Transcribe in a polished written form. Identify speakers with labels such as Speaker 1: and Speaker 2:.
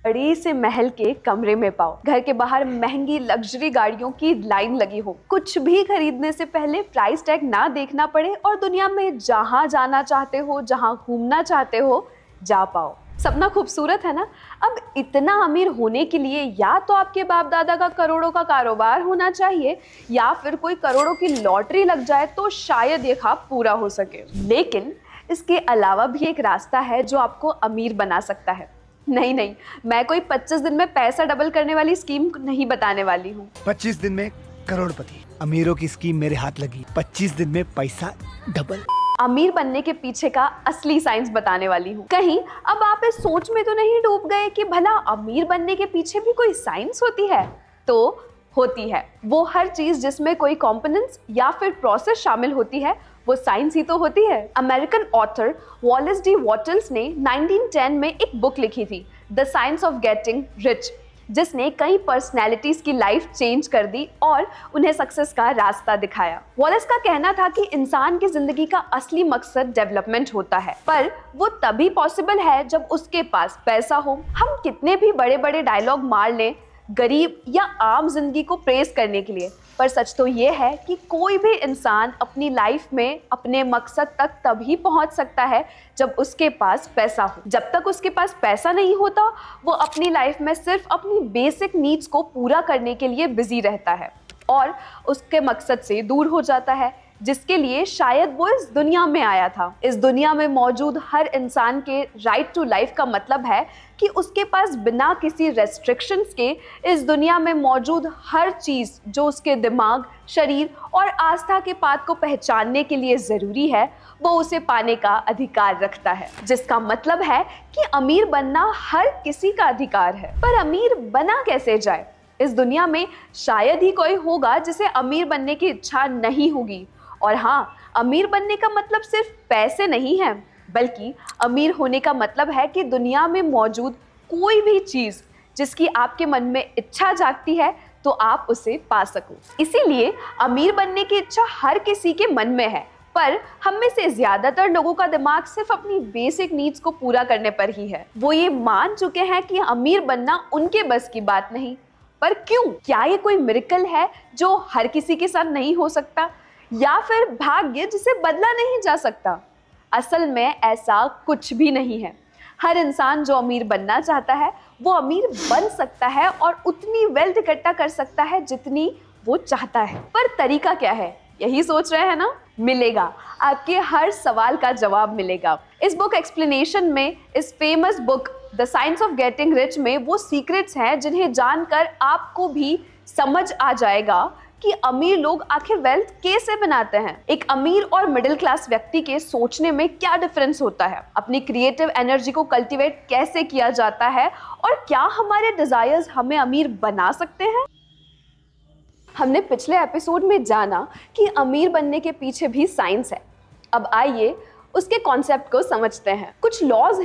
Speaker 1: बड़े से महल के कमरे में पाओ, घर के बाहर महंगी लग्जरी गाड़ियों की लाइन लगी हो, कुछ भी खरीदने से पहले प्राइस टैग ना देखना पड़े और दुनिया में जहां जाना चाहते हो, जहां घूमना चाहते हो, जा पाओ। सपना खूबसूरत है ना? अब इतना अमीर होने के लिए या तो आपके बाप दादा का करोड़ों का कारोबार होना चाहिए या फिर कोई करोड़ों की लॉटरी लग जाए तो शायद ये ख्वाब पूरा हो सके। लेकिन इसके अलावा भी एक रास्ता है जो आपको अमीर बना सकता है। नहीं, मैं कोई 25 दिन में पैसा डबल करने वाली स्कीम नहीं बताने वाली हूँ।
Speaker 2: 25 दिन में करोड़पति, अमीरों की स्कीम मेरे हाथ लगी। 25 दिन में पैसा डबल।
Speaker 1: अमीर बनने के पीछे का असली साइंस बताने वाली हूँ। कहीं अब आप इस सोच में तो नहीं डूब गए कि भला अमीर बनने के पीछे भी कोई साइंस होती है? तो होती है। वो हर चीज जिसमें कोई कंपोनेंट्स या फिर प्रोसेस शामिल होती है, वो साइंस ही तो होती है। अमेरिकन ऑथर वॉलेस डी वॉटल्स ने 1910 में एक बुक लिखी थी, the science of getting rich, जिसने कई पर्सनैलिटीज की लाइफ चेंज कर दी और उन्हें सक्सेस का रास्ता दिखाया। वॉलेस का कहना था कि इंसान की जिंदगी का असली मकसद डेवलपमेंट होता है, पर वो तभी पॉसिबल है जब उसके पास पैसा हो। हम कितने भी बड़े बड़े डायलॉग मार लें गरीब या आम जिंदगी को प्रेज करने के लिए, पर सच तो ये है कि कोई भी इंसान अपनी लाइफ में अपने मकसद तक तभी पहुंच सकता है जब उसके पास पैसा हो। जब तक उसके पास पैसा नहीं होता, वो अपनी लाइफ में सिर्फ अपनी बेसिक नीड्स को पूरा करने के लिए बिजी रहता है और उसके मकसद से दूर हो जाता है, जिसके लिए शायद वो इस दुनिया में आया था। इस दुनिया में मौजूद हर इंसान के राइट टू लाइफ का मतलब है कि उसके पास बिना किसी रेस्ट्रिक्शंस के इस दुनिया में मौजूद हर चीज़ जो उसके दिमाग, शरीर और आस्था के पाथ को पहचानने के लिए ज़रूरी है, वो उसे पाने का अधिकार रखता है। जिसका मतलब है कि अमीर बनना हर किसी का अधिकार है। पर अमीर बना कैसे जाए? इस दुनिया में शायद ही कोई होगा जिसे अमीर बनने की इच्छा नहीं होगी। और हाँ, अमीर बनने का मतलब सिर्फ पैसे नहीं है, बल्कि अमीर होने का मतलब है कि दुनिया में मौजूद कोई भी चीज़ जिसकी आपके मन में इच्छा जागती है तो आप उसे पा सको। इसीलिए अमीर बनने की इच्छा हर किसी के मन में है, पर हम में से ज्यादातर लोगों का दिमाग सिर्फ अपनी बेसिक नीड्स को पूरा करने पर ही है। वो ये मान चुके हैं कि अमीर बनना उनके बस की बात नहीं। पर क्यों? क्या ये कोई मिरेकल है जो हर किसी के साथ नहीं हो सकता, या फिर भाग्य जिसे बदला नहीं जा सकता? असल में ऐसा कुछ भी नहीं है। हर इंसान जो अमीर बनना चाहता है वो अमीर बन सकता है और उतनी वेल्थ इकट्ठा कर सकता है जितनी वो चाहता है। पर तरीका क्या है? यही सोच रहे हैं ना? मिलेगा, आपके हर सवाल का जवाब मिलेगा। इस बुक एक्सप्लेनेशन में, इस famous book the science of getting rich में वो सीक्रेट्स हैं जिन्हें जानकर आपको भी समझ आ जाएगा कि अमीर लोग आखिर वेल्थ कैसे बनाते हैं। एक अमीर और मिडिल क्लास व्यक्ति के सोचने में क्या डिफरेंस होता है, अपनी क्रिएटिव एनर्जी को कल्टीवेट कैसे किया जाता है, और क्या हमारे डिजायर्स हमें अमीर बना सकते हैं। हमने पिछले एपिसोड में जाना कि अमीर बनने के पीछे भी साइंस है। अब आइए उसके कॉन्सेप्ट को समझते हैं। कुछ लॉज